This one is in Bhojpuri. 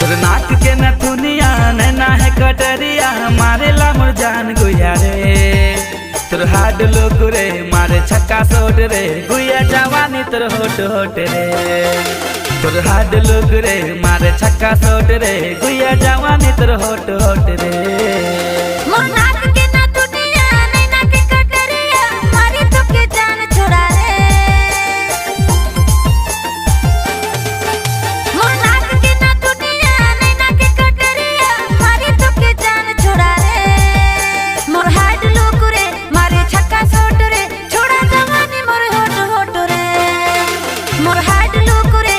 तोर नाक के नथुनिया नैना है कटरिया मारे ला मोर जान गुया रे। तोर हाड लोग रे मारे छक्का सोट रे गुया जवानी तोर होट होट रे। तोर हाड लोग रे मारे छक्का सोट रे गुया जवानी तोर होट होट रे। मोर नाक के नथुनिया नैना के कटरिया मारी तो के जान छोड़ा रे। मोर नाक के नथुनिया नैना के कटरिया मारी तो के जान छोड़ा रे। मोर हाड लोग रे मारे छक्का सोट रे छोड़ा जवानी मोर होट होट रे। मोर हाड लोग रे